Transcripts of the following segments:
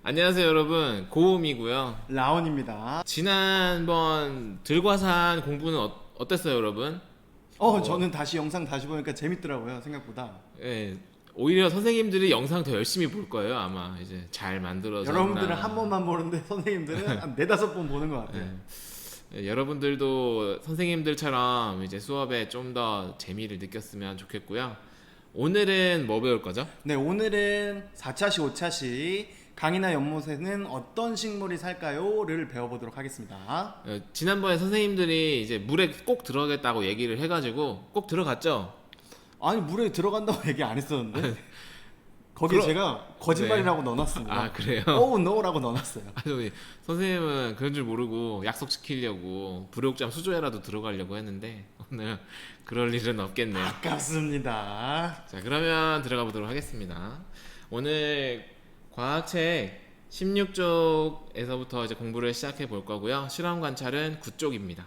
안녕하세요 여러분, 고음이고요. 라온입니다. 지난번 들과산 공부는 어땠어요 여러분? 저는 영상 다시 보니까 재밌더라고요, 생각보다. 예, 오히려 선생님들이 영상 더 열심히 볼 거예요 아마. 이제 잘 만들어졌나. 여러분들은 한 번만 보는데 선생님들은 한 4-5번 보는 것 같아요. 여러분들도 선생님들처럼 이제 수업에 좀 더 재미를 느꼈으면 좋겠고요. 오늘은 뭐 배울 거죠? 네, 오늘은 4차시, 5차시 강이나 연못에는 어떤 식물이 살까요?를 배워보도록 하겠습니다. 지난번에 선생님들이 이제 물에 꼭 들어가겠다고 얘기를 해가지고 꼭 들어갔죠? 아니, 물에 들어간다고 얘기 안 했었는데 거기에 제가 거짓말이라고 넣어놨습니다. 아 그래요? Oh no라고 넣어놨어요. 아니, 선생님은 그런 줄 모르고 약속시키려고 불욕장 수조에라도 들어가려고 했는데 오늘 그럴 일은 없겠네요. 아깝습니다. 자, 그러면 들어가 보도록 하겠습니다. 오늘 과학책 16쪽에서부터 이제 공부를 시작해 볼 거고요. 실험 관찰은 9쪽입니다.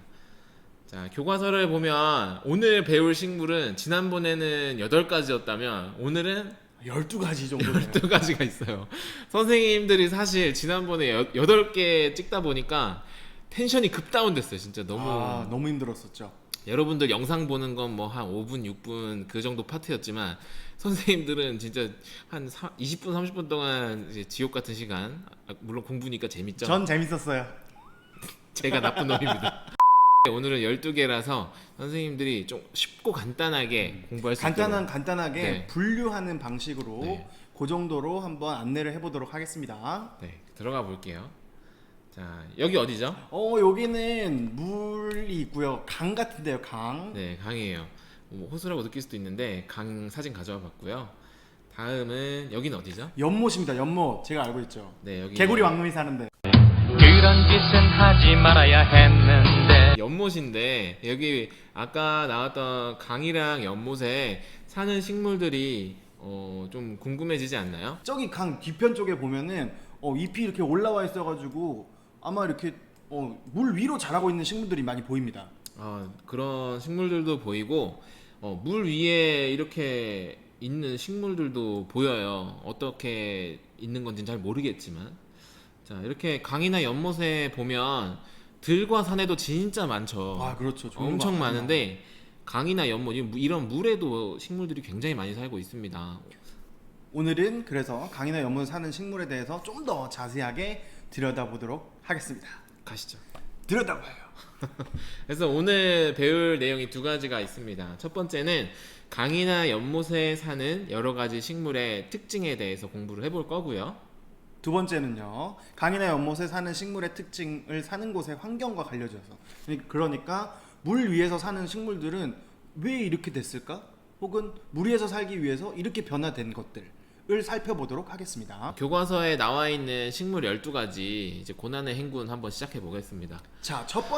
자, 교과서를 보면 오늘 배울 식물은 지난번에는 8가지였다면 오늘은 12가지 정도네요. 12가지가 있어요. 선생님들이 사실 지난번에 8개 찍다 보니까 텐션이 급 다운됐어요. 진짜 너무 힘들었었죠. 여러분들 영상 보는 건 뭐 한 5분, 6분 그 정도 파트였지만 선생님들은 진짜 한 20분, 30분 동안 이제 지옥 같은 시간. 물론 공부니까 재밌죠. 전 재밌었어요. 제가 나쁜 놈입니다. 오늘은 12개라서 선생님들이 좀 쉽고 간단하게 공부할 수 있도록 간단하게 네. 분류하는 방식으로 네. 그 정도로 한번 안내를 해보도록 하겠습니다. 네, 들어가 볼게요. 자, 여기 어디죠? 여기는 물이 있고요. 강 같은데요, 강. 네, 강이에요. 뭐 호수라고 느낄 수도 있는데 강 사진 가져와 봤고요. 다음은 여기는 어디죠? 연못입니다, 연못. 제가 알고 있죠. 네, 여기 개구리 왕눈이 사는데. 그런 짓은 하지 말아야 했는데 연못인데 여기 아까 나왔던 강이랑 연못에 사는 식물들이 좀 궁금해지지 않나요? 저기 강 뒤편 쪽에 보면은 잎이 이렇게 올라와 있어가지고 아마 이렇게 물 위로 자라고 있는 식물들이 많이 보입니다. 그런 식물들도 보이고 물 위에 이렇게 있는 식물들도 보여요. 어떻게 있는 건지는 잘 모르겠지만 자, 이렇게 강이나 연못에 보면 들과 산에도 진짜 많죠. 그렇죠. 엄청 많은데 강이나 연못 이런 물에도 식물들이 굉장히 많이 살고 있습니다. 오늘은 그래서 강이나 연못에 사는 식물에 대해서 좀 더 자세하게 들여다보도록 하겠습니다. 가시죠. 들여다봐요. 그래서 오늘 배울 내용이 2가지가 있습니다. 첫 번째는 강이나 연못에 사는 여러 가지 식물의 특징에 대해서 공부를 해볼 거고요. 두 번째는요, 강이나 연못에 사는 식물의 특징을 사는 곳의 환경과 관련져서, 그러니까 물 위에서 사는 식물들은 왜 이렇게 됐을까? 혹은 물 위에서 살기 위해서 이렇게 변화된 것들을 살펴보도록 하겠습니다. 교과서에 나와 있는 식물 12가지 이제 고난의 행군 한번 시작해 보겠습니다. 자, 첫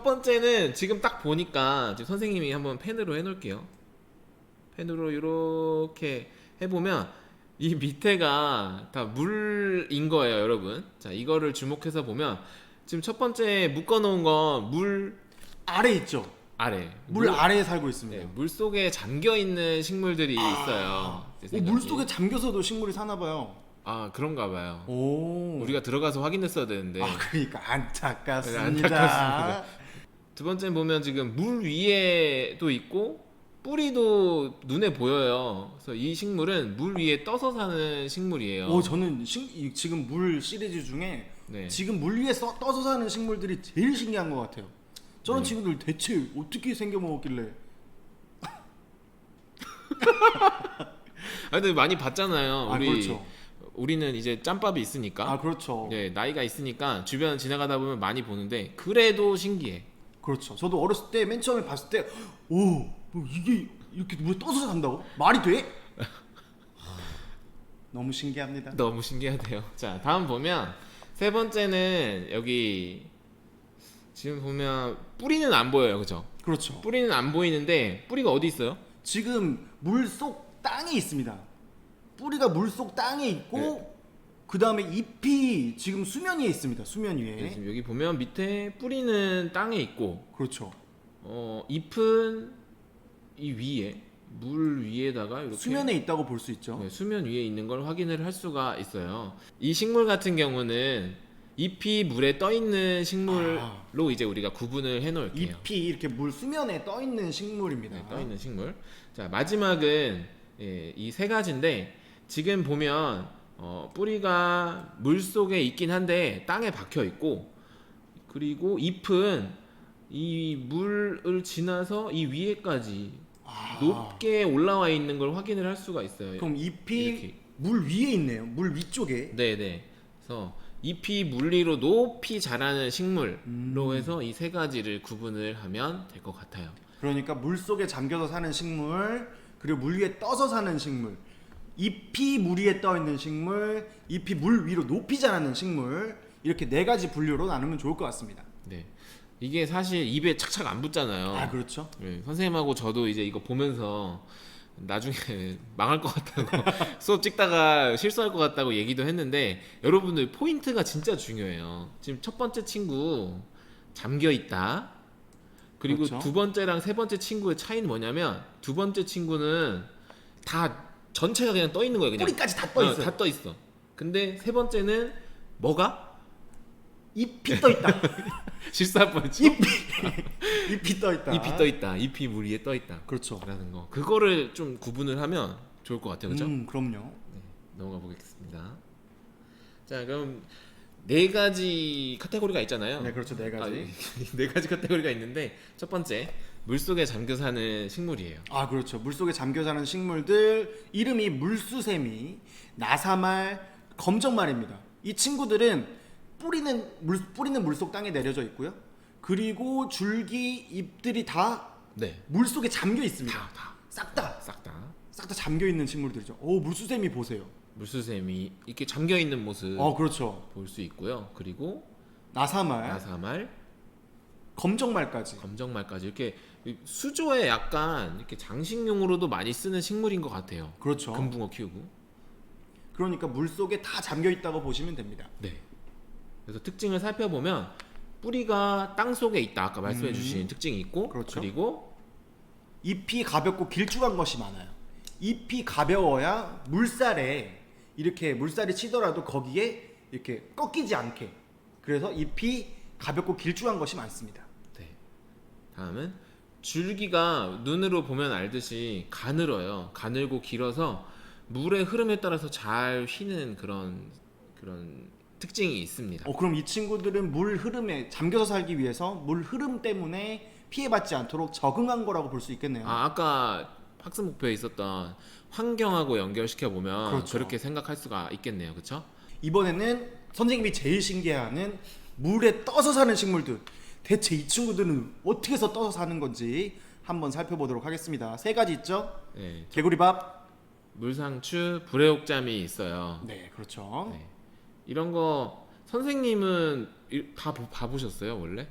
번째는 지금 딱 보니까 지금 선생님이 한번 펜으로 해놓을게요. 펜으로 이렇게 해보면 이 밑에가 다 물인 거예요, 여러분. 자, 이거를 주목해서 보면 지금 첫 번째 묶어놓은 건 물 아래 있죠. 아래. 물 아래에 살고 있습니다. 네, 물 속에 잠겨 있는 식물들이 있어요. 제 생각에. 물 속에 잠겨서도 식물이 사나 봐요. 그런가 봐요. 오. 우리가 들어가서 확인했어야 되는데. 그러니까 안타깝습니다. 안타깝습니다. 두 번째는 보면 지금 물 위에도 있고 뿌리도 눈에 보여요. 그래서 이 식물은 물 위에 떠서 사는 식물이에요. 저는 지금 물 시리즈 중에 네. 지금 물 위에 떠서 사는 식물들이 제일 신기한 것 같아요. 저런 친구들 대체 어떻게 생겨 먹었길래? 근데 많이 봤잖아요. 그렇죠. 우리는 이제 짬밥이 있으니까. 그렇죠. 네, 나이가 있으니까 주변 지나가다 보면 많이 보는데 그래도 신기해. 그렇죠. 저도 어렸을 때 맨 처음에 봤을 때, 뭐 이게 이렇게 물에 떠서 산다고? 말이 돼? 너무 신기합니다. 너무 신기하대요. 자, 다음 보면 세 번째는 여기 지금 보면 뿌리는 안 보여요, 그죠? 그렇죠. 뿌리는 안 보이는데 뿌리가 어디 있어요? 지금 물속 땅에 있습니다. 뿌리가 물속 땅에 있고, 네. 그 다음에 잎이 지금 수면 위에 있습니다. 수면 위에. 네, 지금 여기 보면 밑에 뿌리는 땅에 있고, 그렇죠. 잎은 이 위에 물 위에다가 이렇게 수면에 있다고 볼 수 있죠. 네, 수면 위에 있는 걸 확인을 할 수가 있어요. 이 식물 같은 경우는 잎이 물에 떠 있는 식물로 이제 우리가 구분을 해 놓을게요. 잎이 이렇게 물 수면에 떠 있는 식물입니다. 네, 떠 있는 식물. 자, 마지막은 이 세 가지인데 지금 보면 뿌리가 물 속에 있긴 한데 땅에 박혀 있고, 그리고 잎은 이 물을 지나서 이 위에까지 높게 올라와 있는 걸 확인을 할 수가 있어요. 그럼 잎이 이렇게. 물 위에 있네요. 물 위쪽에. 네네. 그래서 잎이 물 위로 높이 자라는 식물로 해서 이 세 가지를 구분을 하면 될 것 같아요. 그러니까 물 속에 잠겨서 사는 식물, 그리고 물 위에 떠서 사는 식물, 잎이 물 위에 떠 있는 식물, 잎이 물 위로 높이 자라는 식물, 이렇게 네 가지 분류로 나누면 좋을 것 같습니다. 네. 이게 사실 입에 착착 안 붙잖아요. 아, 그렇죠. 네, 선생님하고 저도 이제 이거 보면서 나중에 망할 것 같다고 수업 찍다가 실수할 것 같다고 얘기도 했는데, 여러분들 포인트가 진짜 중요해요. 지금 첫 번째 친구 잠겨 있다. 그리고 그렇죠. 두 번째랑 세 번째 친구의 차이는 뭐냐면, 두 번째 친구는 다 전체가 그냥 떠 있는 거예요. 그냥 뿌리까지 다 떠 있어요. 다 떠 있어. 근데 세 번째는 뭐가 잎이 떠 있다. 실수할 뻔했죠. 잎이 떠 있다. 잎이 떠 있다. 잎이 물 위에 떠 있다. 그렇죠. 라는 거. 그거를 좀 구분을 하면 좋을 것 같아요. 그죠? 그럼요. 네, 넘어가 보겠습니다. 자, 그럼 네 가지 카테고리가 있잖아요. 네, 그렇죠. 네 가지. 네 가지 카테고리가 있는데, 첫 번째, 물속에 잠겨 사는 식물이에요. 아, 그렇죠. 물속에 잠겨 사는 식물들 이름이 물수세미, 나사말, 검정말입니다. 이 친구들은 뿌리는 물속 땅에 내려져 있고요. 그리고 줄기, 잎들이 다 네. 물속에 잠겨 있습니다. 다. 싹 다. 싹 다. 싹 다 잠겨 있는 식물들이죠. 오, 물수세미 보세요. 물수샘이 이렇게 잠겨 있는 모습 그렇죠. 볼 수 있고요. 그리고 나사말, 나사말, 검정말까지. 검정말까지 이렇게 수조에 약간 이렇게 장식용으로도 많이 쓰는 식물인 것 같아요. 그렇죠. 금붕어 키우고. 그러니까 물속에 다 잠겨 있다고 보시면 됩니다. 네. 그래서 특징을 살펴보면 뿌리가 땅 속에 있다. 아까 말씀해주신 특징이 있고, 그렇죠. 그리고 잎이 가볍고 길쭉한 것이 많아요. 잎이 가벼워야 물살에 이렇게 물살이 치더라도 거기에 이렇게 꺾이지 않게. 그래서 잎이 가볍고 길쭉한 것이 많습니다. 네. 다음은 줄기가 눈으로 보면 알듯이 가늘어요. 가늘고 길어서 물의 흐름에 따라서 잘 휘는 그런 특징이 있습니다. 그럼 이 친구들은 물 흐름에 잠겨서 살기 위해서 물 흐름 때문에 피해받지 않도록 적응한 거라고 볼 수 있겠네요. 아까 학습 목표에 있었던 환경하고 연결시켜 보면 그렇죠. 그렇게 생각할 수가 있겠네요. 그렇죠? 이번에는 선생님이 제일 신기해하는 물에 떠서 사는 식물들. 대체 이 친구들은 어떻게 해서 떠서 사는 건지 한번 살펴보도록 하겠습니다. 세 가지 있죠? 네. 개구리밥. 물상추, 불회옥잠이 있어요. 네, 그렇죠. 네. 이런 거 선생님은 다 봐보셨어요 원래?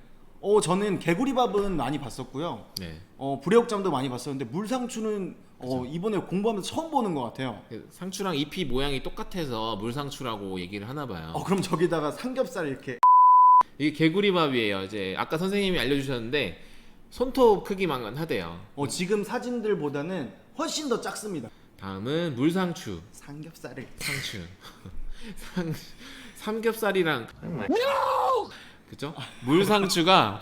저는 개구리밥은 많이 봤었고요. 네. 불회옥잠도 많이 봤었는데 물상추는 이번에 공부하면서 처음 보는 것 같아요. 상추랑 잎이 모양이 똑같아서 물상추라고 얘기를 하나 봐요. 그럼 저기다가 삼겹살 이렇게. 이게 개구리밥이에요. 이제 아까 선생님이 알려주셨는데 손톱 크기만 하대요. 지금 사진들보다는 훨씬 더 작습니다. 다음은 물상추. 삼겹살을. 상추. 삼겹살이랑 그죠? 물상추가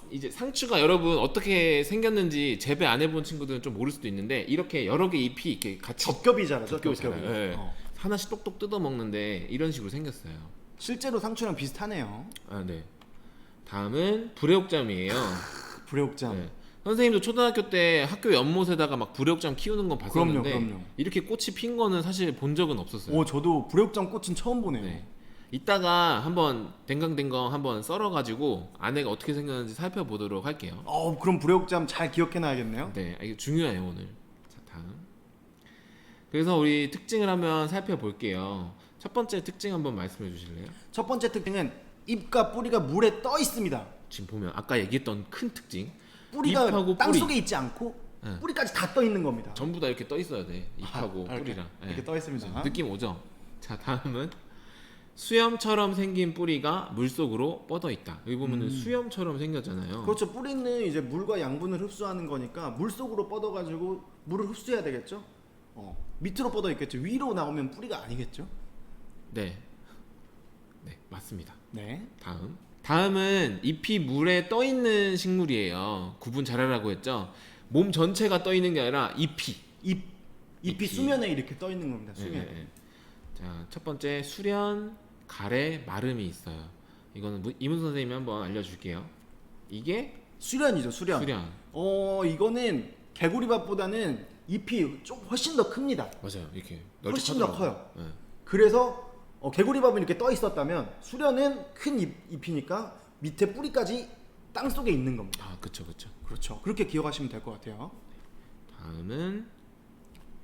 이제 상추가 여러분 어떻게 생겼는지 재배 안 해본 친구들은 좀 모를 수도 있는데, 이렇게 여러 개 잎이 이렇게 같이 겹겹이 자라죠. 겹겹이 겹겹이. 자라요. 네. 하나씩 똑똑 뜯어 먹는데 이런 식으로 생겼어요. 실제로 상추랑 비슷하네요. 아, 네. 다음은 불회옥잠이에요. 불회옥잠. 네. 선생님도 초등학교 때 학교 연못에다가 막 불회옥잠 키우는 건 봤었는데, 그럼요. 이렇게 꽃이 핀 거는 사실 본 적은 없었어요. 저도 불회옥잠 꽃은 처음 보네요. 네. 이따가 한번 댕강댕강 한번 썰어가지고 안에가 어떻게 생겼는지 살펴보도록 할게요. 그럼 불회옥잠 잘 기억해놔야겠네요. 네, 이게 중요해요 오늘. 자, 다음. 그래서 우리 특징을 한번 살펴볼게요. 첫 번째 특징 한번 말씀해 주실래요? 첫 번째 특징은 잎과 뿌리가 물에 떠 있습니다. 지금 보면 아까 얘기했던 큰 특징. 뿌리가 잎하고 땅 뿌리. 속에 있지 않고 네. 뿌리까지 다 떠 있는 겁니다. 전부 다 이렇게 떠 있어야 돼. 잎하고 이렇게, 뿌리랑. 이렇게 떠 있습니다. 느낌 오죠? 자, 다음은 수염처럼 생긴 뿌리가 물 속으로 뻗어 있다. 여기 보면은 음. 수염처럼 생겼잖아요. 그렇죠. 뿌리는 이제 물과 양분을 흡수하는 거니까 물 속으로 뻗어가지고 물을 흡수해야 되겠죠. 밑으로 뻗어 있겠죠. 위로 나오면 뿌리가 아니겠죠. 네, 네 맞습니다. 네. 다음은 잎이 물에 떠 있는 식물이에요. 구분 잘하라고 했죠. 몸 전체가 떠 있는 게 아니라 잎이. 잎이 잎이. 수면에 이렇게 떠 있는 겁니다. 네, 수면에. 네, 네. 자, 첫 번째 수련, 가래, 마름이 있어요. 이거는 이문 선생님이 한번 알려줄게요. 이게 수련이죠. 수련. 수련. 이거는 개구리밥보다는 잎이 좀 훨씬 더 큽니다. 맞아요. 이렇게 훨씬 더 널찍하더라고요. 커요. 네. 그래서 개구리밥은 이렇게 떠 있었다면 수련은 큰 잎이니까 밑에 뿌리까지 땅 속에 있는 겁니다. 아, 그쵸. 그렇죠. 그렇게 기억하시면 될 것 같아요. 다음은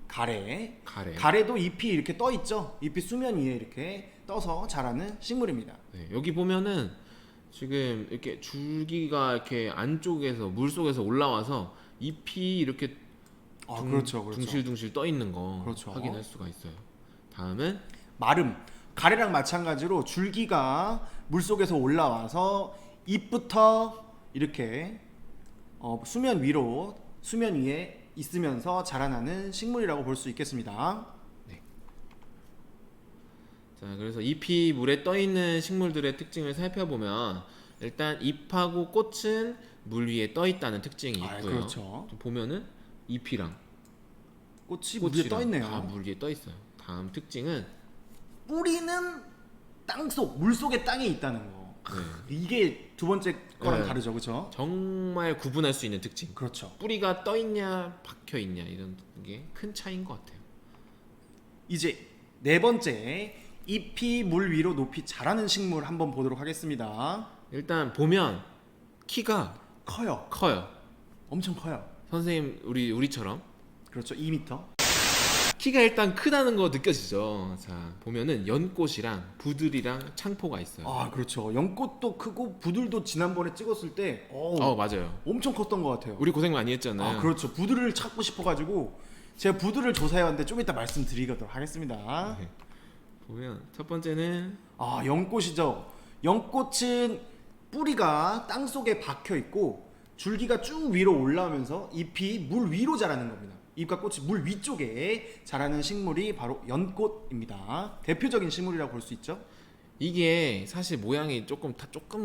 가래. 가래. 가래도 잎이 이렇게 떠 있죠. 잎이 수면 위에 이렇게 떠서 자라는 식물입니다. 네, 여기 보면은 지금 이렇게 줄기가 이렇게 안쪽에서 물 속에서 올라와서 잎이 이렇게 그렇죠. 둥실둥실 떠 있는 거 그렇죠. 확인할 수가 있어요. 다음은 마름. 가래랑 마찬가지로 줄기가 물 속에서 올라와서 잎부터 이렇게 수면 위에 있으면서 자라나는 식물이라고 볼 수 있겠습니다. 자, 그래서 잎이 물에 떠 있는 식물들의 특징을 살펴보면 일단 잎하고 꽃은 물 위에 떠 있다는 특징이 있고요. 그렇죠. 좀 보면은 잎이랑 꽃이 물 위에 떠 있네요. 다 물 위에 떠 있어요. 다음 특징은 뿌리는 땅속 물 속에 땅에 있다는 거. 이게 두 번째 거랑 네. 다르죠, 그렇죠? 정말 구분할 수 있는 특징. 그렇죠. 뿌리가 떠 있냐 박혀 있냐 이런 게 큰 차이인 것 같아요. 이제 네 번째 잎이 물 위로 높이 자라는 식물 한번 보도록 하겠습니다. 일단 보면 키가 커요. 엄청 커요. 선생님 우리처럼 그렇죠. 2m. 키가 일단 크다는 거 느껴지죠. 자, 보면은 연꽃이랑 부들이랑 창포가 있어요. 그렇죠. 연꽃도 크고 부들도 지난번에 찍었을 때 맞아요. 엄청 컸던 것 같아요. 우리 고생 많이 했잖아요. 그렇죠. 부들을 찾고 싶어가지고 제가 부들을 조사해왔는데 좀 이따 말씀드리도록 하겠습니다. 네. 보면 첫 번째는 연꽃이죠. 연꽃은 뿌리가 땅 속에 박혀 있고 줄기가 쭉 위로 올라오면서 잎이 물 위로 자라는 겁니다. 잎과 꽃이 물 위쪽에 자라는 식물이 바로 연꽃입니다. 대표적인 식물이라고 볼 수 있죠. 이게 사실 모양이 조금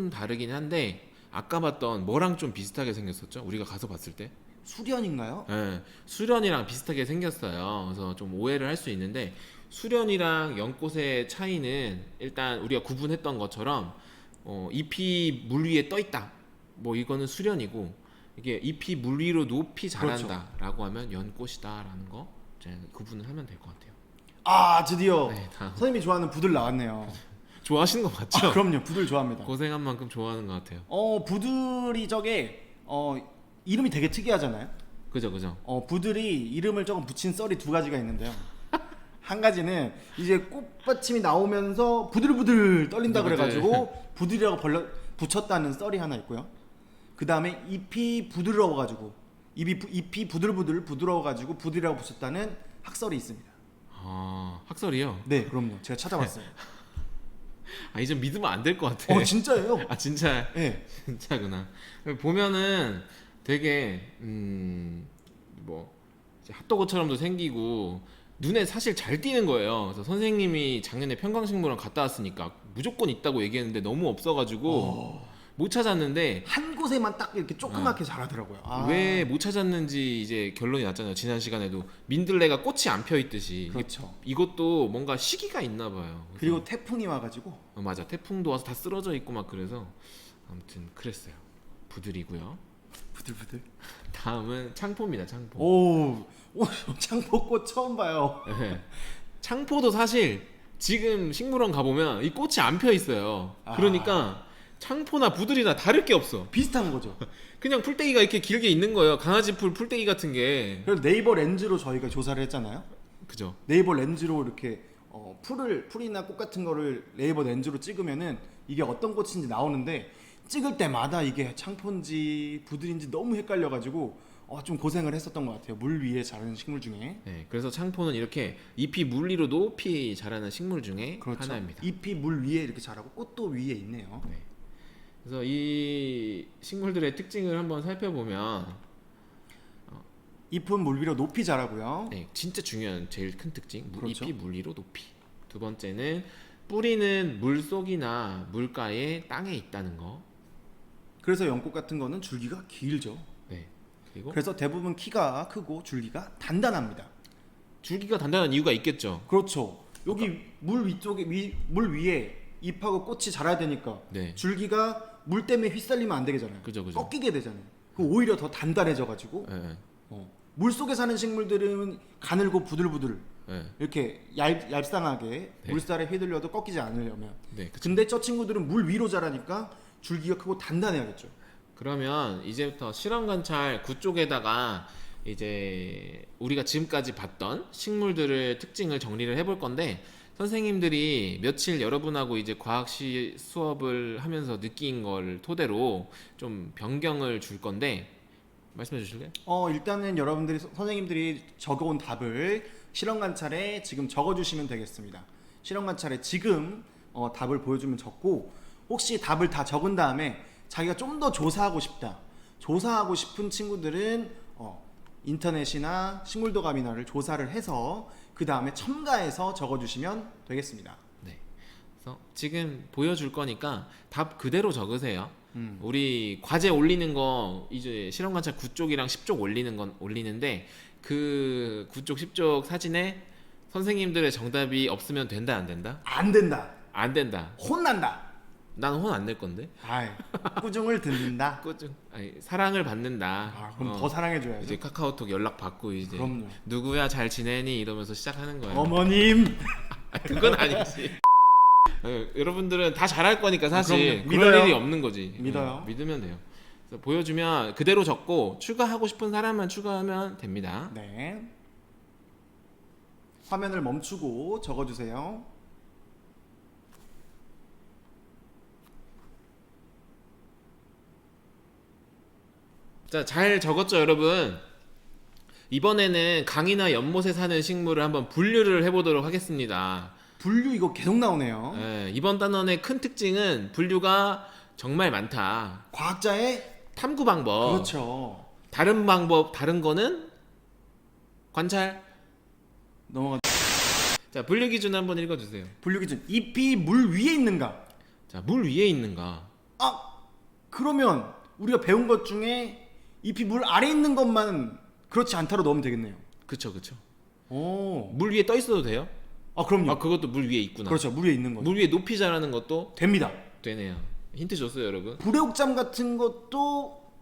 다르긴 한데 아까 봤던 뭐랑 좀 비슷하게 생겼었죠? 우리가 가서 봤을 때. 수련인가요? 네, 수련이랑 비슷하게 생겼어요. 그래서 좀 오해를 할 수 있는데 수련이랑 연꽃의 차이는 일단 우리가 구분했던 것처럼 잎이 물 위에 떠 있다. 뭐 이거는 수련이고 이게 잎이 물 위로 높이 자란다라고 하면 연꽃이다라는 거 이제 구분을 하면 될 것 같아요. 드디어 네, 다음. 선생님이 좋아하는 부들 나왔네요. 좋아하시는 거 맞죠? 그럼요. 부들 좋아합니다. 고생한 만큼 좋아하는 것 같아요. 부들이 저게 이름이 되게 특이하잖아요. 그죠. 부들이 이름을 조금 붙인 썰이 두 가지가 있는데요. 한 가지는 이제 꽃받침이 나오면서 부들부들 떨린다 그래가지고 부들이라고 붙였다는 썰이 하나 있고요. 그 다음에 잎이 부드러워가지고 잎이 부드러워가지고 부들이라고 붙였다는 학설이 있습니다. 학설이요? 네, 그럼요. 제가 찾아봤어요. 이제 믿으면 안 될 것 같아. 진짜예요? 진짜. 네. 진짜구나. 보면은 되게 뭐 이제 핫도그처럼도 생기고 눈에 사실 잘 띄는 거예요. 그래서 선생님이 작년에 평강식물원 갔다 왔으니까 무조건 있다고 얘기했는데 너무 없어가지고 못 찾았는데 한 곳에만 딱 이렇게 조그맣게 자라더라고요. 왜 못 찾았는지 이제 결론이 났잖아요. 지난 시간에도 민들레가 꽃이 안 펴 있듯이 그렇죠. 이것도 뭔가 시기가 있나 봐요. 그래서 그리고 태풍이 와가지고 맞아, 태풍도 와서 다 쓰러져 있고 막 그래서 아무튼 그랬어요. 부들이고요. 부들부들. 다음은 창포입니다. 창포. 오 창포꽃 처음 봐요. 네. 창포도 사실 지금 식물원 가보면 이 꽃이 안 펴 있어요. 그러니까 창포나 부들이나 다를 게 없어. 비슷한 거죠. 그냥 풀떼기가 이렇게 길게 있는 거예요. 강아지 풀 풀떼기 같은 게. 그래서 네이버 렌즈로 저희가 조사를 했잖아요. 그죠. 네이버 렌즈로 이렇게 풀이나 꽃 같은 거를 네이버 렌즈로 찍으면은 이게 어떤 꽃인지 나오는데 찍을 때마다 이게 창포인지 부들인지 너무 헷갈려가지고 좀 고생을 했었던 것 같아요. 물 위에 자라는 식물 중에. 네, 그래서 창포는 이렇게 잎이 물 위로 높이 자라는 식물 중에 그렇죠. 하나입니다. 잎이 물 위에 이렇게 자라고 꽃도 위에 있네요. 네. 그래서 이 식물들의 특징을 한번 살펴보면 잎은 물 위로 높이 자라고요. 네, 진짜 중요한 제일 큰 특징 그렇죠. 잎이 물 위로 높이. 두 번째는 뿌리는 물 속이나 물가에 땅에 있다는 거. 그래서 연꽃 같은 거는 줄기가 길죠. 네. 그리고 그래서 대부분 키가 크고 줄기가 단단합니다. 줄기가 단단한 이유가 있겠죠. 그렇죠. 여기 물 위쪽에 물 위에 잎하고 꽃이 자라야 되니까 네. 줄기가 물 때문에 휘날리면 안 되잖아요. 그죠. 꺾이게 되잖아요. 그 오히려 더 단단해져 가지고 네, 물 속에 사는 식물들은 가늘고 부들부들 네. 이렇게 얄쌍하게 네. 물살에 휘둘려도 꺾이지 않으려면. 네, 그쵸. 근데 저 친구들은 물 위로 자라니까 줄기가 크고 단단해야겠죠. 그러면 이제부터 실험 관찰 9쪽에다가 이제 우리가 지금까지 봤던 식물들을 특징을 정리를 해볼 건데 선생님들이 며칠 여러분하고 이제 과학시 수업을 하면서 느낀 걸 토대로 좀 변경을 줄 건데 말씀해 주실래요? 일단은 여러분들이 선생님들이 적어온 답을 실험 관찰에 지금 적어주시면 되겠습니다. 실험 관찰에 지금 답을 보여주면 적고 혹시 답을 다 적은 다음에 자기가 좀 더 조사하고 싶다. 조사하고 싶은 친구들은 인터넷이나 식물도감이나를 조사를 해서 그 다음에 첨가해서 적어주시면 되겠습니다. 네. 그래서 지금 보여줄 거니까 답 그대로 적으세요. 우리 과제 올리는 거 이제 실험 관찰 9쪽이랑 10쪽 올리는 건 올리는데 그 9쪽 10쪽 사진에 선생님들의 정답이 없으면 된다 안 된다? 안 된다. 안 된다. 혼난다. 난 혼 안 낼 건데. 아이, 꾸중을 듣는다. 꾸중. 아니, 사랑을 받는다. 그럼 더 사랑해줘야죠. 이제 카카오톡 연락 받고 이제 그럼요. 누구야 잘 지내니 이러면서 시작하는 거예요. 어머님. 그건 아니지. 여러분들은 다 잘할 거니까 사실 그럼요. 그럴 믿어요. 일이 없는 거지. 믿어요. 믿으면 돼요. 그래서 보여주면 그대로 적고 추가하고 싶은 사람만 추가하면 됩니다. 네. 화면을 멈추고 적어주세요. 자, 잘 적었죠, 여러분? 이번에는 강이나 연못에 사는 식물을 한번 분류를 해보도록 하겠습니다. 분류 이거 계속 나오네요. 이번 단원의 큰 특징은 분류가 정말 많다. 과학자의 탐구 방법. 그렇죠. 다른 방법, 다른 거는 관찰. 넘어가. 자, 분류 기준 한번 읽어주세요. 분류 기준. 잎이 물 위에 있는가? 자, 물 위에 있는가? 그러면 우리가 배운 것 중에 잎이 물 아래 있는 것만 그렇지 않다로 넣으면 되겠네요. 그쵸. 오. 물 위에 떠 있어도 돼요? 그럼요. 그것도 물 위에 있구나. 그렇죠. 물 위에 있는 거. 물 위에 높이 자라는 것도 됩니다. 되네요. 힌트 줬어요, 여러분. 불의옥잠 같은 것도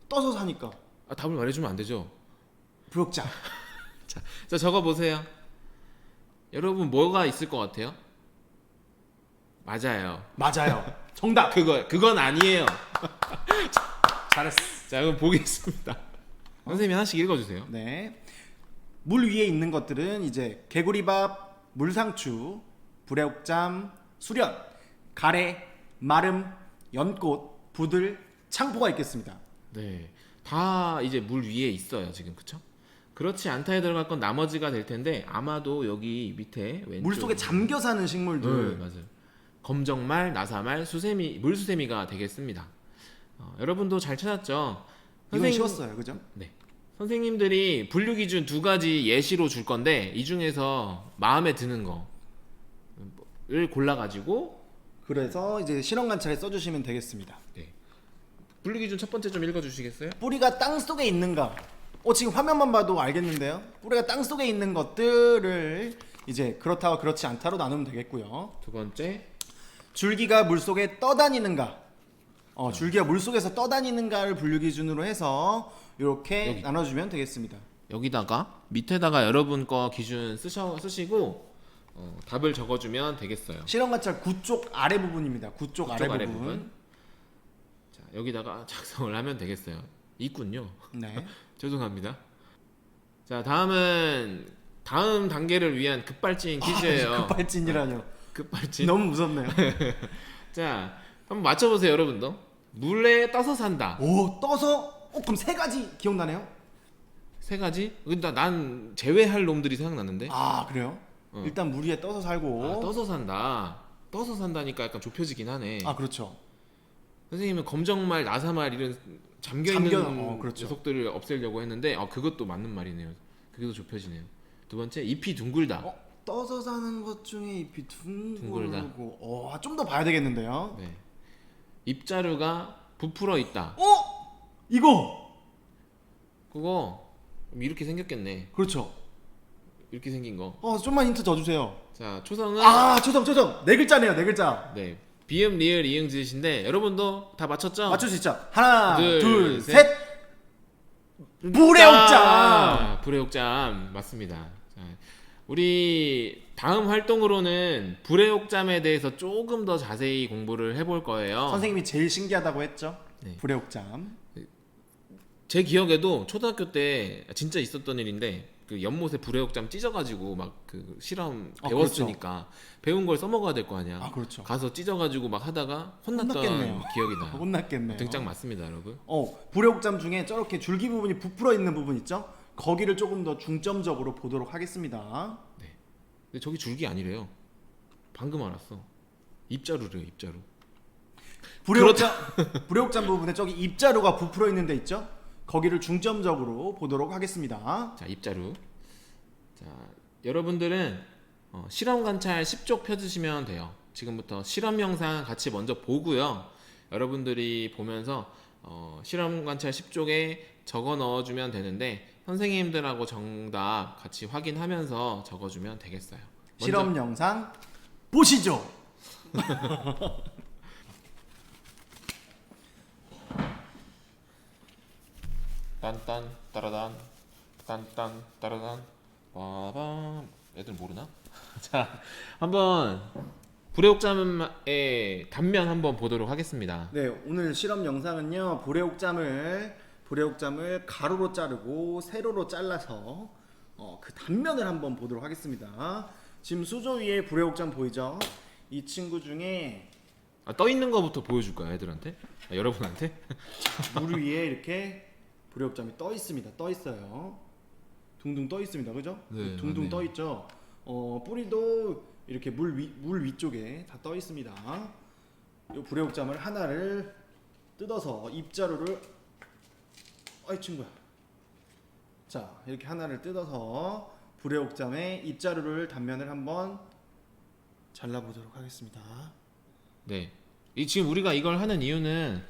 떠서 사니까. 답을 말해주면 안 되죠. 불의옥잠. 자, 적어보세요. 여러분 뭐가 있을 것 같아요? 맞아요. 정답. 그건 아니에요. 잘했어. 자, 그럼 보겠습니다. 선생님이 하나씩 읽어주세요. 네. 물 위에 있는 것들은 이제 개구리밥, 물상추, 불의옥잠, 수련, 가래, 마름, 연꽃, 부들, 창포가 있겠습니다. 네, 다 이제 물 위에 있어요 지금, 그쵸? 그렇지 않다에 들어갈 건 나머지가 될 텐데 아마도 여기 밑에 왼쪽 물 속에 잠겨 사는 식물들. 네, 맞아요. 검정말, 나사말, 수세미, 물수세미가 되겠습니다. 여러분도 잘 찾았죠? 이건 쉬웠어요, 그죠? 네. 선생님들이 분류 기준 2가지 예시로 줄 건데 이 중에서 마음에 드는 거를 골라가지고 그래서 이제 실험 관찰에 써주시면 되겠습니다. 네. 분류 기준 첫 번째 좀 읽어주시겠어요? 뿌리가 땅 속에 있는가? 지금 화면만 봐도 알겠는데요. 뿌리가 땅 속에 있는 것들을 이제 그렇다와 그렇지 않다로 나누면 되겠고요. 두 번째, 줄기가 물 속에 떠다니는가? 줄기가 물 속에서 떠다니는가를 분류 기준으로 해서 이렇게 여기. 나눠주면 되겠습니다. 여기다가 밑에다가 여러분 거 기준 쓰시고 답을 적어주면 되겠어요. 실험 관찰 9쪽 아래 부분입니다. 9쪽 아래 부분. 자, 여기다가 작성을 하면 되겠어요. 있군요. 네. 죄송합니다. 자, 다음은 다음 단계를 위한 급발진 퀴즈예요. 급발진이라뇨. 급발진. 너무 무섭네요. 자, 한번 맞춰보세요, 여러분도. 물에 떠서 산다. 떠서? 그럼 세 가지 기억나네요? 세 가지? 근데 난 제외할 놈들이 생각났는데. 아 그래요? 어. 일단 물 위에 떠서 살고. 아, 떠서 산다. 떠서 산다니까 약간 좁혀지긴 하네. 아 그렇죠. 선생님은 검정말, 나사말 이런 잠겨 있는 그렇죠. 녀석들을 없애려고 했는데 그것도 맞는 말이네요. 그게 더 좁혀지네요. 두 번째, 잎이 둥글다. 떠서 사는 것 중에 잎이 둥글다. 둥글고. 좀 더 봐야 되겠는데요. 네. 잎자루가 부풀어 있다. 이거 그거 이렇게 생겼겠네. 그렇죠. 이렇게 생긴 거. 좀만 힌트 더 주세요. 자, 초성은 초성 네 글자네요. 네 글자. 네. 비음, 리을, 이응, 지읒인데 여러분도 다 맞췄죠? 맞출 수 있죠. 하나, 둘, 둘, 셋. 셋. 불의 옥잠. 불의 옥잠 맞습니다. 자, 우리 다음 활동으로는 불의 옥잠에 대해서 조금 더 자세히 공부를 해볼 거예요. 선생님이 제일 신기하다고 했죠. 네. 불의 옥잠. 제 기억에도 초등학교 때 진짜 있었던 일인데 그 연못에 불의 옥잠 찢어가지고 막 그 실험 배웠으니까 배운 걸 써먹어야 될 거 아니야. 그렇죠. 가서 찢어가지고 막 하다가 혼났던 혼났겠네요. 기억이 나. 혼났겠네요. 등짝 맞습니다, 여러분. 불의 옥잠 중에 저렇게 줄기 부분이 부풀어 있는 부분 있죠? 거기를 조금 더 중점적으로 보도록 하겠습니다. 근데 저기 줄기 아니래요. 방금 알았어. 입자루래요, 입자루. 불의 옥잠 부분에 저기 입자루가 부풀어 있는 데 있죠? 거기를 중점적으로 보도록 하겠습니다. 자, 입자루. 자, 여러분들은 실험 관찰 10쪽 펴주시면 돼요. 지금부터 실험 영상 같이 먼저 보고요. 여러분들이 보면서 실험 관찰 10쪽에 적어 넣어주면 되는데 선생님들하고 정답 같이 확인하면서 적어주면 되겠어요. 먼저 실험 영상 보시죠. 딴딴 따라단 딴딴 따라단 빠밤. 애들 모르나? 자, 한번 불의 옥잠의 단면 한번 보도록 하겠습니다. 네, 오늘 실험 영상은요. 불의 옥잠을 가로로 자르고 세로로 잘라서 그 단면을 한번 보도록 하겠습니다. 지금 수조 위에 불의 옥잠 보이죠? 이 친구 중에 떠 있는 거부터 보여줄 거야, 애들한테? 여러분한테? 물 위에 이렇게 불의 옥잠이 떠 있습니다. 떠 있어요. 둥둥 떠 있습니다. 그죠? 네, 둥둥 맞네요. 떠 있죠. 뿌리도 이렇게 물 위쪽에 다 떠 있습니다. 이 불의 옥잠을 하나를 뜯어서 입자루를 어이 친구야. 자, 이렇게 하나를 뜯어서 불의 옥잠의 입자루를 단면을 한번 잘라보도록 하겠습니다. 네. 지금 우리가 이걸 하는 이유는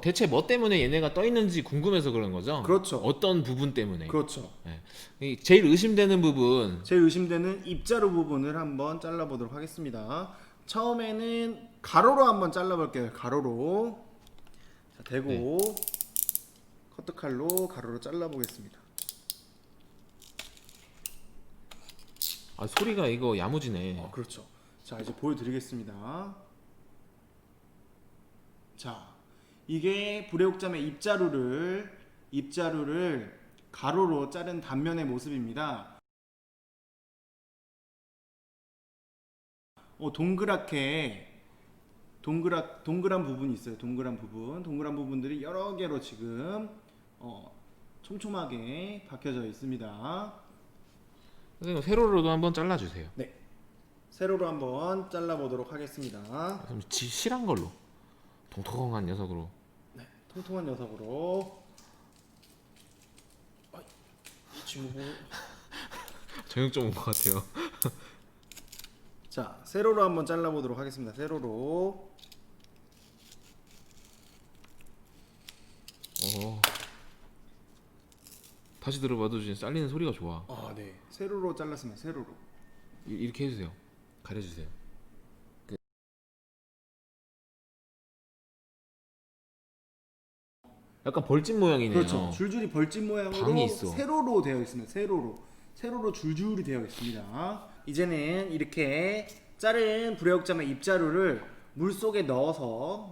대체 뭐 때문에 얘네가 떠 있는지 궁금해서 그런 거죠? 그렇죠. 어떤 부분 때문에? 그렇죠. 제일 의심되는 부분. 제 의심되는 입자루 부분을 한번 잘라보도록 하겠습니다. 처음에는 가로로 한번 잘라볼게요. 가로로. 자, 대고 커트칼로 가로로 잘라보겠습니다. 소리가 이거 야무지네. 그렇죠. 자, 이제 보여드리겠습니다. 자, 이게 불의 옥잠의 입자루를 가로로 자른 단면의 모습입니다. 동그랗게 동그란 부분이 있어요. 동그란 부분들이 여러 개로 지금 촘촘하게 박혀져 있습니다. 선생님 세로로도 한번 잘라주세요. 네, 세로로 한번 잘라보도록 하겠습니다. 좀 실한 걸로. 통통한 녀석으로. 네, 통통한 녀석으로. 이 친구. 저녁 좀 온 것 같아요. 자, 세로로 한번 잘라보도록 하겠습니다. 세로로. 다시 들어봐도 지금 잘리는 소리가 좋아. 네. 세로로 잘랐습니다. 세로로. 이렇게 해주세요. 가려주세요. 약간 벌집 모양이네요. 그렇죠. 줄줄이 벌집 모양으로 방이 있어. 세로로 되어 있습니다. 세로로 줄줄이 되어 있습니다. 이제는 이렇게 자른 불의 옥잠의 입자루를 물속에 넣어서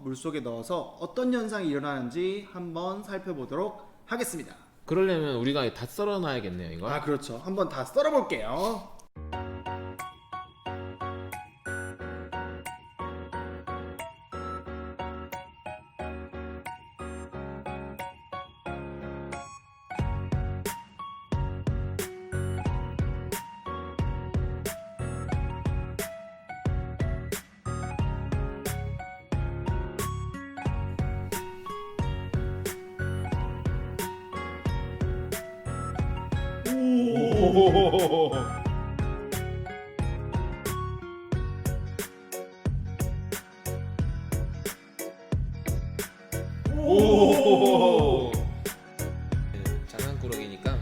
어떤 현상이 일어나는지 한번 살펴보도록 하겠습니다. 그러려면 우리가 다 썰어놔야겠네요, 이거. 그렇죠. 한번 다 썰어 볼게요. 오. 장난꾸러기니까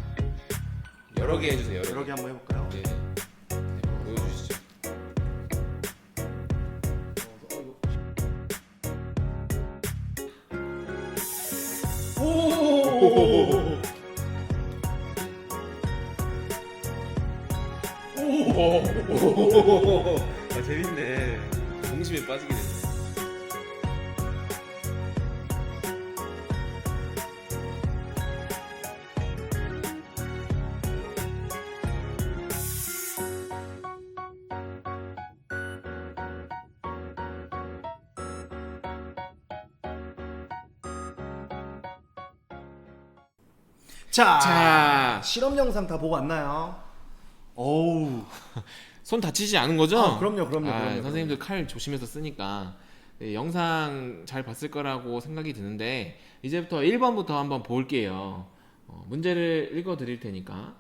여러 개 해주세요. 여러 개 한번 해볼까요? 네. 네, 보여주시죠. 오. 오. 아 재밌네. 동심에 빠지게 됐네. 자, 실험 영상 다 보고 왔나요? 어우. 손 다치지 않은 거죠? 아, 그럼요. 선생님들 칼 조심해서 쓰니까 네, 영상 잘 봤을 거라고 생각이 드는데 이제부터 1번부터 한번 볼게요. 문제를 읽어 드릴 테니까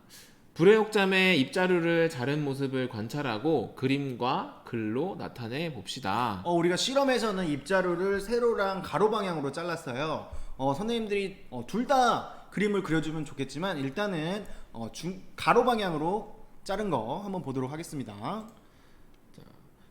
불의 옥잠의 입자루를 자른 모습을 관찰하고 그림과 글로 나타내 봅시다. 우리가 실험에서는 입자루를 세로랑 가로 방향으로 잘랐어요. 선생님들이 둘 다 그림을 그려주면 좋겠지만 일단은 가로 방향으로 자른 거 한번 보도록 하겠습니다.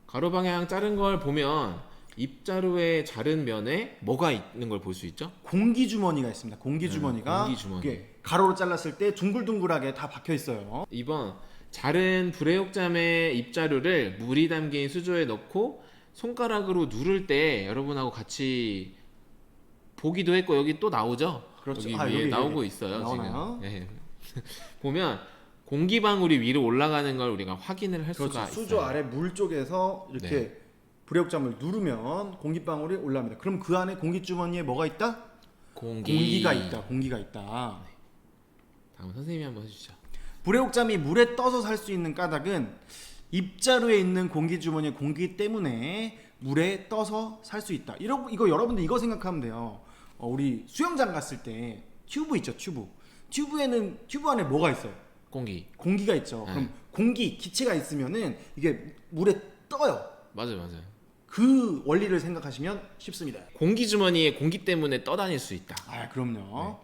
가로 방향 자른 걸 보면 입자루의 자른 면에 뭐가 있는 걸 볼 수 있죠? 공기 주머니가 있습니다. 공기 주머니가 공기 주머니. 이게 가로로 잘랐을 때 둥글둥글하게 다 박혀 있어요. 2번 자른 불의 옥잠의 입자루를 물이 담긴 수조에 넣고 손가락으로 누를 때 여러분하고 같이 보기도 했고 여기 또 나오죠? 그렇죠. 여기 위에 여기 나오고 있어요. 나오나요? 지금. 네. 보면 공기 방울이 위로 올라가는 걸 우리가 확인을 할 그렇죠. 수가 수조 있어요. 아래 물 쪽에서 이렇게 네. 불의 옥잠을 누르면 공기방울이 올라옵니다. 그럼 그 안에 공기 주머니에 뭐가 있다? 공기가 있다. 다음 선생님이 한번 해주시죠. 불의 옥잠이 물에 떠서 살 수 있는 까닭은 입자루에 있는 공기 주머니의 공기 때문에 물에 떠서 살 수 있다. 이거 여러분들 이거 생각하면 돼요. 우리 수영장 갔을 때 튜브 있죠, 튜브. 튜브 안에 뭐가 있어요? 공기가 있죠. 네. 그럼 기체가 있으면은 이게 물에 떠요. 맞아요. 그 원리를 생각하시면 쉽습니다. 공기 주머니에 공기 때문에 떠다닐 수 있다. 그럼요.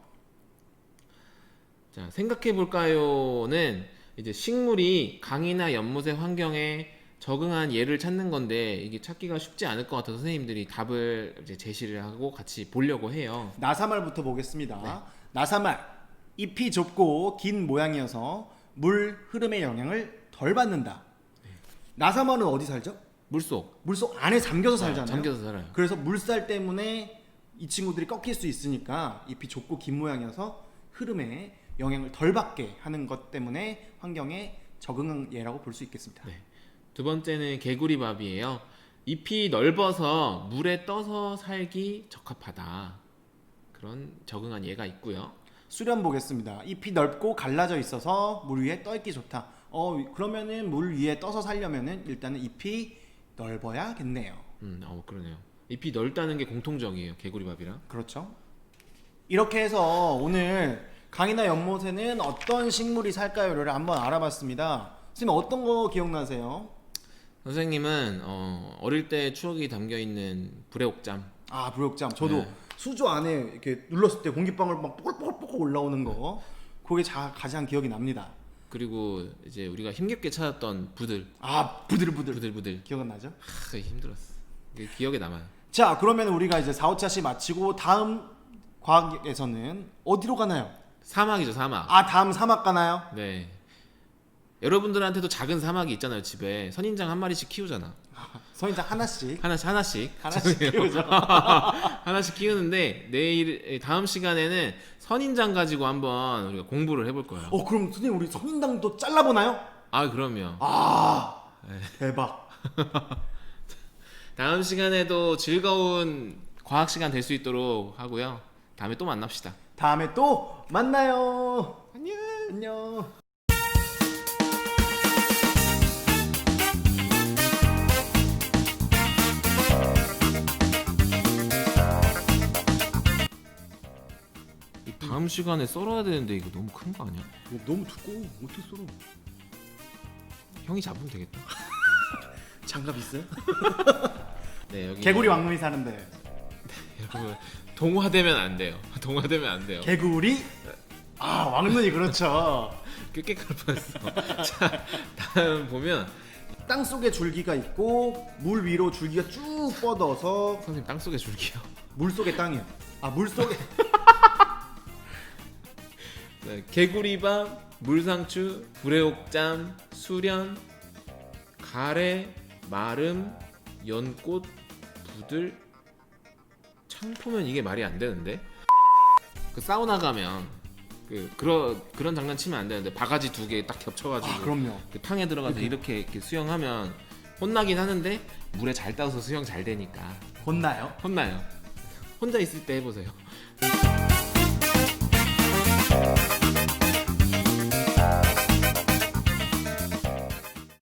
자, 생각해 볼까요는 이제 식물이 강이나 연못의 환경에 적응한 예를 찾는 건데 이게 찾기가 쉽지 않을 것 같아서 선생님들이 답을 이제 제시를 하고 같이 보려고 해요. 나사말부터 보겠습니다. 나사말 잎이 좁고 긴 모양이어서 물 흐름의 영향을 덜 받는다. 나사말은 어디 살죠? 물속 안에 잠겨서 살잖아요. 잠겨서 살아요. 그래서 물살 때문에 이 친구들이 꺾일 수 있으니까 잎이 좁고 긴 모양이어서 흐름에 영향을 덜 받게 하는 것 때문에 환경에 적응한 예라고 볼 수 있겠습니다. 네. 두 번째는 개구리밥이에요. 잎이 넓어서 물에 떠서 살기 적합하다. 그런 적응한 예가 있고요. 수련 보겠습니다. 잎이 넓고 갈라져 있어서 물 위에 떠 있기 좋다. 그러면은 물 위에 떠서 살려면은 일단은 잎이 넓어야겠네요. 그러네요. 잎이 넓다는 게 공통적이에요. 개구리밥이랑. 그렇죠. 이렇게 해서 오늘 강이나 연못에는 어떤 식물이 살까요를 한번 알아봤습니다. 선생님 어떤 거 기억나세요? 선생님은 어릴 때 추억이 담겨 있는 불의 옥잠. 불의 옥잠. 저도 네. 수조 안에 이렇게 눌렀을 때 공기방울 막 뽀글뽀글 올라오는 거. 그게 가장 기억이 납니다. 그리고 이제 우리가 힘겹게 찾았던 부들. 부들부들. 기억은 나죠? 그게 힘들었어. 이게 기억에 남아요. 자, 그러면 우리가 이제 4, 5차시 마치고 다음 과학에서는 어디로 가나요? 사막이죠, 사막. 다음 사막 가나요? 네. 여러분들한테도 작은 사막이 있잖아요, 집에. 선인장 한 마리씩 키우잖아. 선인장 하나씩 하나씩 키우죠. 하나씩 키우는데 다음 시간에는 선인장 가지고 한번 우리가 공부를 해볼 거예요. 그럼 선생님 우리 선인장도 잘라보나요? 그럼요. 대박. 다음 시간에도 즐거운 과학 시간 될 수 있도록 하고요. 다음에 또 만납시다. 다음에 또 만나요. 안녕. 다음 시간에 썰어야 되는데 이거 너무 큰 거 아니야? 이거 너무 두꺼워. 어떻게 썰어? 형이 잡으면 되겠다. 장갑 있어요? 네 여기 개구리 왕눈이 사는데. 여러분 동화되면 안 돼요. 동화되면 안 돼요. 개구리? 아 왕눈이 그렇죠. 깨끗할 뻔했어. 자 다음 보면 땅 속에 줄기가 있고 물 위로 줄기가 쭉 뻗어서 선생님 땅 속에 줄기요. 물 속의 땅이요. 아 물 속에. 네, 개구리밥, 물상추, 불애옥잠, 수련, 가래, 마름, 연꽃, 부들, 창포면 이게 말이 안 되는데. 그 사우나 가면 그런 장난 치면 안 되는데 바가지 2개 딱 겹쳐가지고 아 그럼요. 그 탕에 들어가서 이렇게 수영하면 혼나긴 하는데 물에 잘 따라서 수영 잘 되니까 혼나요? 혼나요. 혼자 있을 때 해보세요.